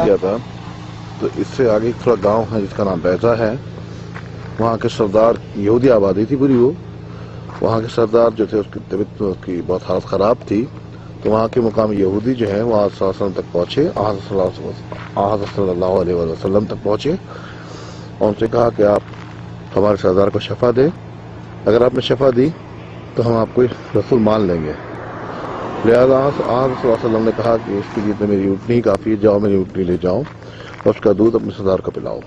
کیا تھا تو اس سے آگے تھوڑا گاؤں ہے جس کا نام بیضا ہے، وہاں کے سردار یہودی آبادی تھی پوری، وہ وہاں کے سردار جو تھے اس کی طبیعت کی بہت حالت خراب تھی، تو وہاں کے مقامی یہودی جو ہیں وہ آج صلی اللہ علیہ وسلم تک پہنچے، آج صلی اللہ علیہ وسلم تک پہنچے اور ان سے کہا کہ آپ ہمارے سردار کو شفا دیں، اگر آپ نے شفا دی تو ہم آپ کو رسول مان لیں گے۔ لہذا آج صلی اللہ علیہ وسلم نے کہا کہ اس کے لیے تو میری اونٹنی ہی کافی ہے، جاؤ میری اونٹنی لے جاؤ اور اس کا دودھ اپنے سردار کو پلاؤ۔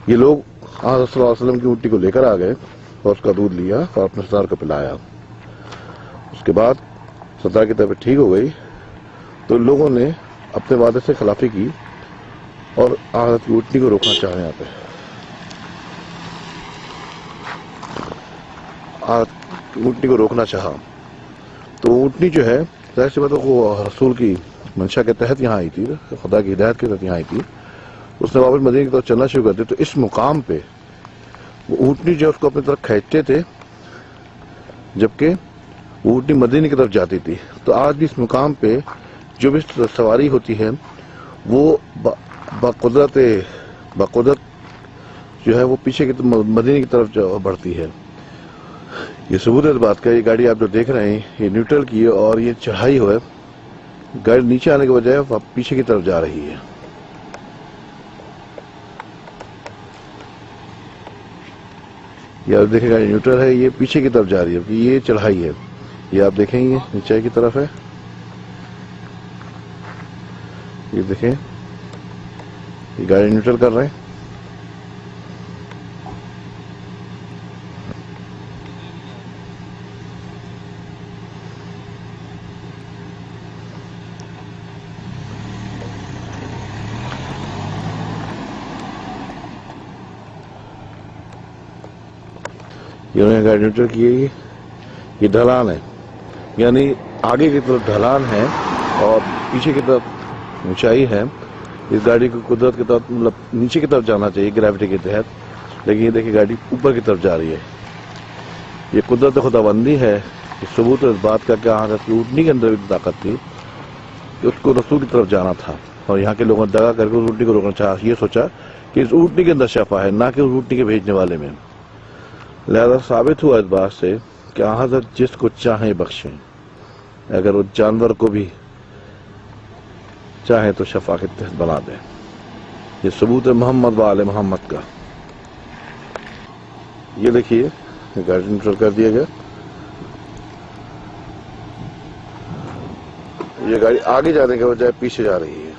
یہ لوگ آج صلی اللہ علیہ وسلم کی اونٹنی کو لے کر آ گئے اور اس کا دودھ لیا اور اپنے سردار کو پلایا۔ اس کے بعد سردار کی طبیعت ٹھیک ہو گئی تو لوگوں نے اپنے وعدے سے خلافی کی اور حضرت کی اونٹنی کو روکنا چاہا، یہاں پہ اونٹنی کو روکنا چاہا تو اونٹنی جو ہے ظاہر سی بات ہے وہ رسول کی منشا کے تحت یہاں آئی تھی، خدا کی ہدایت کے تحت یہاں آئی تھی، اس نے واپس مدینے کی طرف چلنا شروع کر دیا، تو اس مقام پہ وہ اونٹنی جو اس کو اپنی طرف کھینچتے تھے جبکہ وہ اونٹنی مدینے کی طرف جاتی تھی۔ تو آج بھی اس مقام پہ جو بھی سواری ہوتی ہے وہ بقدرت جو ہے وہ پیچھے کی مدینے کی طرف بڑھتی ہے۔ یہ ثبوت ہے اس بات کا، یہ گاڑی آپ جو دیکھ رہے ہیں یہ نیوٹرل کی ہے اور یہ چڑھائی ہے، گاڑی نیچے آنے کے بجائے وہ پیچھے کی طرف جا رہی ہے۔ یہ آپ دیکھیں گاڑی نیوٹرل ہے، یہ پیچھے کی طرف جا رہی ہے، یہ چڑھائی ہے، یہ آپ دیکھیں گے نیچے کی طرف ہے، یہ دیکھیں یہ گاڑی نیوٹرل کر رہے ہیں۔ انہوں نے گاڑی نیوٹرل کی ہے، یہ ڈھلان ہے، یعنی آگے کی طرف ڈھلان ہے اور پیچھے کی طرف اونچائی ہے۔ اس گاڑی کو قدرت کے تحت مطلب نیچے کی طرف جانا چاہیے گریوٹی کے تحت، لیکن یہ دیکھیں گاڑی اوپر کی طرف جا رہی ہے۔ یہ قدرت خدا بندی ہے، یہ ثبوت ہے اس بات کا کہ حضرت کی اونٹنی کے اندر بھی طاقت تھی، اس کو رسول کی طرف جانا تھا اور یہاں کے لوگوں نے دگا کر کے اس اونٹنی کو روکنا چاہا، یہ سوچا کہ اس اونٹنی کے اندر شفا ہے نہ کہ اس اونٹنی کے بھیجنے والے میں۔ لہذا ثابت ہوا اس بات سے کہ حضرت جس کو چاہیں بخشیں، اگر وہ جانور کو بھی چاہیں تو شفا کے تحت بنا دیں۔ یہ ثبوت ہے محمد و آل محمد کا۔ یہ دیکھیے گاڑی نیوٹرل کر دیا گیا، یہ گاڑی آگے جانے کے بجائے پیچھے جا رہی ہے۔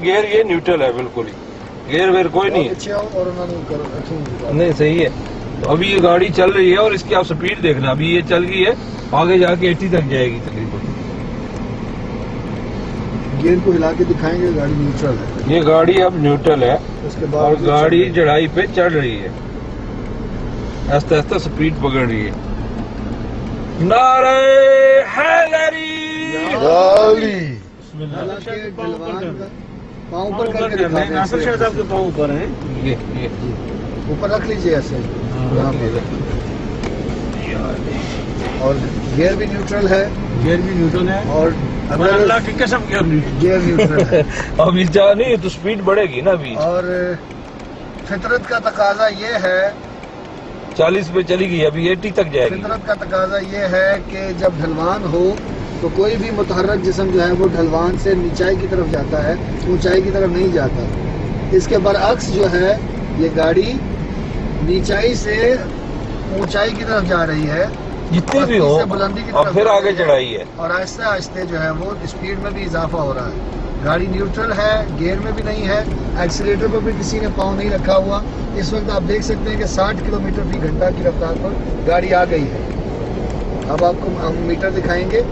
گیئر یہ نیوٹرل ہے بالکل ہی، گیئر ویئر کوئی نہیں ہے، نہیں صحیح ہے۔ تو ابھی یہ گاڑی چل رہی ہے اور اس کی آپ سپیڈ دیکھنا، ابھی یہ چل گئی ہے، آگے جا کے 80 تک جائے گی تقریباً۔ گیئر کو ہلا کے دکھائیں گے، گاڑی نیوٹرل ہے، یہ گاڑی اب نیوٹرل ہے اور گاڑی چڑھائی پہ چڑھ رہی ہے، آہستہ آہستہ سپیڈ پکڑ رہی ہے۔ نعرہ حیدری! پاؤں پر کر کے دکھاتے ہیں، ناصر شاہ صاحب کے پاؤں پر ہیں، یہ اوپر رکھ لیجیے ایسے یہاں پہ، اور گیئر بھی نیوٹرل ہے، گیئر بھی نیوٹرل ہے اور اللہ کی قسم گیئر نیوٹرل ہے۔ اب اس جگہ نہیں تو سپیڈ بڑھے گی نا ابھی، اور فطرت کا تقاضا یہ ہے، 40 پہ چلی گئی، ابھی 80 تک جائے گی۔ فطرت کا تقاضا یہ ہے کہ جب ڈھلوان ہو تو کوئی بھی متحرک جسم جو ہے وہ ڈھلوان سے نیچائی کی طرف جاتا ہے، اونچائی کی طرف نہیں جاتا۔ اس کے برعکس جو ہے یہ گاڑی نیچائی سے اونچائی کی طرف جا رہی ہے، جتنی بھی ہو بلندی کی اور طرف پھر جا آگے رہی ہے، چڑھائی ہے، اور آہستہ آہستہ جو ہے وہ اسپیڈ میں بھی اضافہ ہو رہا ہے۔ گاڑی نیوٹرل ہے، گیئر میں بھی نہیں ہے، ایکسیلیٹر پر بھی کسی نے پاؤں نہیں رکھا ہوا۔ اس وقت آپ دیکھ سکتے ہیں کہ 60 کلومیٹر فی گھنٹہ کی رفتار پر گاڑی آ گئی ہے۔ اب آپ کو ہم میٹر دکھائیں گے،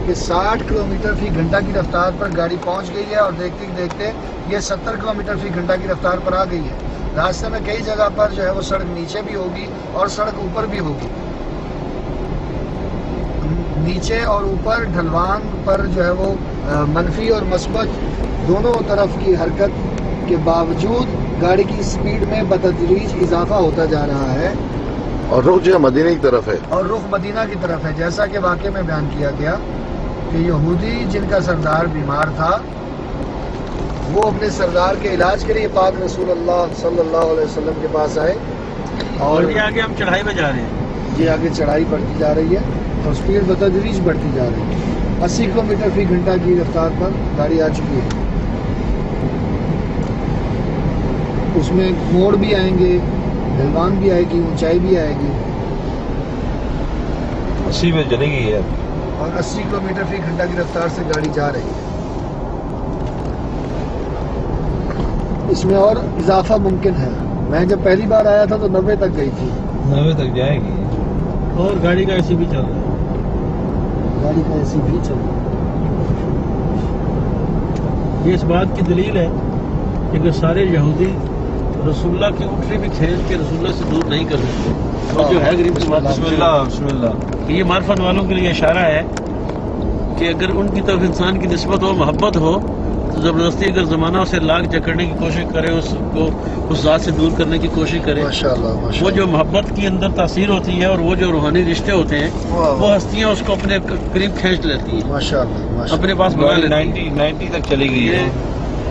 کہ 60 کلومیٹر فی گھنٹہ کی رفتار پر گاڑی پہنچ گئی ہے اور دیکھتے دیکھتے یہ 70 کلومیٹر فی گھنٹہ کی رفتار پر آ گئی ہے. راستے میں کئی جگہ پر جو ہے وہ سڑک نیچے بھی ہوگی اور سڑک اوپر بھی ہوگی. نیچے اور اوپر ڈھلوان پر جو ہے وہ منفی اور مثبت دونوں طرف کی حرکت کے باوجود گاڑی کی سپیڈ میں بتدریج اضافہ ہوتا جا رہا ہے اور رخ جو ہے مدینہ کی طرف ہے. اور رخ مدینہ کی طرف ہے. جیسا کہ واقعے میں بیان کیا گیا کہ یہودی جن کا سردار بیمار تھا وہ اپنے سردار کے علاج کے لیے پاک رسول اللہ صلی اللہ علیہ وسلم کے پاس آئے اور یہ آگے ہم چڑھائی میں جا رہے ہیں. یہ آگے چڑھائی بڑھتی جا رہی ہے اور سپیڈ بتدریج بڑھتی جا رہی ہے. 80 کلومیٹر فی گھنٹہ کی رفتار پر گاڑی آ چکی ہے. اس میں موڑ بھی آئیں گے, ڈھلوان بھی آئے گی, اونچائی بھی آئے گی 80 میں چلے گی ہے اور 80 کلومیٹر فی گھنٹہ کی رفتار سے گاڑی جا رہی ہے. اس میں اور اضافہ ممکن ہے. میں جب پہلی بار آیا تھا تو 90 تک گئی تھی. 90 تک جائے گی اور گاڑی کا ایسی بھی چل رہا ہے. گاڑی کا ایسی بھی چل رہا ہے. یہ اس بات کی دلیل ہے کہ سارے یہودی رسول اللہ کی اونٹنی بھی کھینچ کے رسول اللہ سے دور نہیں کر سکتے. اور جو ہے غریب کی بات بسم اللہ یہ معرفت والوں کے لیے اشارہ ہے کہ اگر ان کی طرف انسان کی نسبت ہو, محبت ہو, تو زبردستی اگر زمانہ اسے لاگ جکڑنے کی کوشش کرے, اس کو اس ذات سے دور کرنے کی کوشش کرے, وہ جو محبت کی اندر تاثیر ہوتی ہے اور وہ جو روحانی رشتے ہوتے ہیں وہ ہستیاں اس کو اپنے قریب کھینچ لیتی ہیں, اپنے پاس بغیر 90 تک چلی گئی ہے.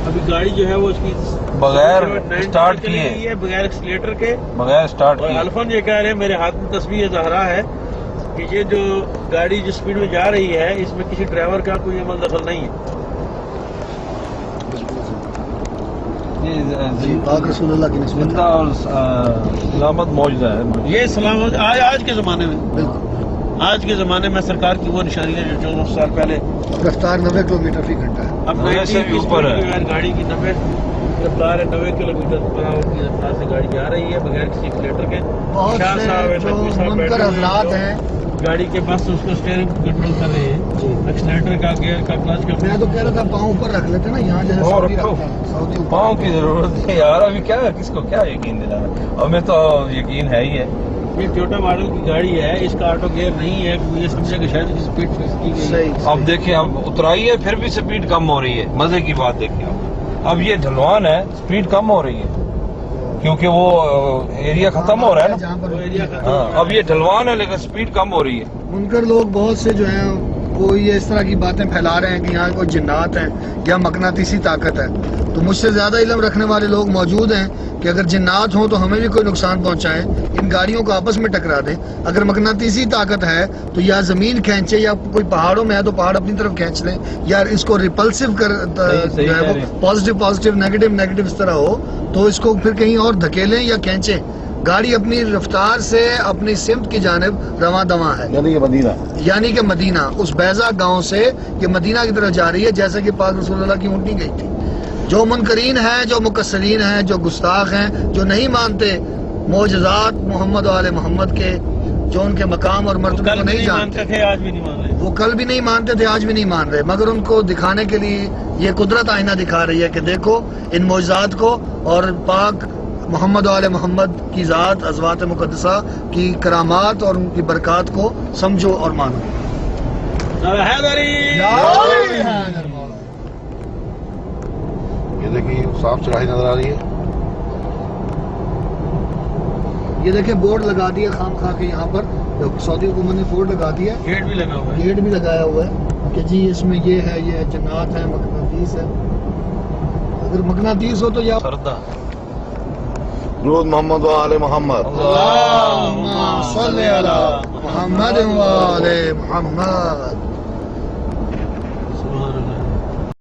ابھی گاڑی جو ہے وہ اس کی بغیر اسٹارٹ کیے, بغیر ایکسیلیٹر کے, بغیر اسٹارٹ کیے. الفن یہ کہہ رہے ہیں میرے ہاتھ میں تصویر ظاہرہ ہے کہ یہ جو گاڑی جس سپیڈ میں جا رہی ہے اس میں کسی ڈرائیور کا کوئی عمل دخل نہیں ہے. پاک رسول اللہ کی نسبت سلامت موجودہ ہے. یہ سلامت آج کے زمانے میں, آج کے زمانے میں سرکار کی وہ نشانیاں جو 14 سال پہلے رفتار 90 کلومیٹر فی گھنٹہ ہے. اب 90 کی اوپر ہے گاڑی کی 90 رفتار ہے, 90 کلومیٹر پر آور کی رفتار سے گاڑی جا رہی ہے بغیر کسی ایکسیلیٹر کے. بہت سے جو منکر حضرات ہیں گاڑی کے پاس اس کو اسٹیئرنگ کنٹرول کر رہے ہیں, ایکسیلیٹر کا, گیئر کا, کلچ کا. میں تو کہہ رہا تھا پاؤں اوپر رکھ لیتے نا, یہاں جو ہے پاؤں کی ضرورت ہے یار. ابھی کیا کس کو کیا یقین دلانا, ہمیں تو یقین ہے ہی ہے. یہ ٹویوٹا ماڈل کی گاڑی ہے, اس کا آٹو گیئر نہیں ہے, یہ سمجھے کہ شاید اسپیڈ فکس کی گئی ہے. اب دیکھیں اب اترائی ہے پھر بھی سپیڈ کم ہو رہی ہے. مزے کی بات دیکھیں اب یہ ڈھلوان ہے, سپیڈ کم ہو رہی ہے کیونکہ وہ ایریا ختم ہو رہا ہے نا. اب یہ ڈھلوان ہے لیکن سپیڈ کم ہو رہی ہے. منکر لوگ بہت سے جو ہیں وہ یہ اس طرح کی باتیں پھیلا رہے ہیں کہ یہاں کوئی جنات ہیں یا مقناطیسی طاقت ہے. تو مجھ سے زیادہ علم رکھنے والے لوگ موجود ہیں کہ اگر جنات ہوں تو ہمیں بھی کوئی نقصان پہنچائیں, ان گاڑیوں کو آپس میں ٹکرا دیں. اگر مقناطیسی طاقت ہے تو یا زمین کھینچے, یا کوئی پہاڑوں میں ہے تو پہاڑ اپنی طرف کھینچ لیں, یا اس کو ریپلسو کر جو ہے وہ پازیٹیو نیگیٹو اس طرح ہو تو اس کو پھر کہیں اور دھکیلیں یا کھینچیں. گاڑی اپنی رفتار سے اپنی سمت کی جانب رواں دواں ہے, یعنی کہ مدینہ اس بیضا گاؤں سے یہ مدینہ کی طرف جا رہی ہے, جیسا کہ پاک رسول اللہ کی اونٹنی گئی تھی. جو منکرین ہیں, جو مکسرین ہیں, جو گستاخ ہیں, جو نہیں مانتے معجزات محمد و آل محمد کے, جو ان کے مقام اور مرتبے کو نہیں جانتے, وہ کل بھی نہیں مانتے تھے, آج بھی نہیں مان رہے, مگر ان کو دکھانے کے لیے یہ قدرت آئینہ دکھا رہی ہے کہ دیکھو ان معجزات کو اور پاک محمد و آل محمد کی ذات, ازوات مقدسہ کی کرامات اور ان کی برکات کو سمجھو اور مانو. یہ دیکھیں صاف چڑھائی نظر آ رہی ہے. یہ دیکھیں بورڈ لگا دیا خام خواہ کے یہاں پر, سعودی حکومت نے بورڈ لگا دیا, گیٹ بھی لگا ہوا ہے, گیٹ بھی لگایا ہوا ہے کہ جی اس میں یہ ہے, یہ جنات ہے, مقناطیس ہے. اگر مقناطیس ہو تو یا درود محمد و آل محمد. اللہم صلی علی محمد و آل محمد.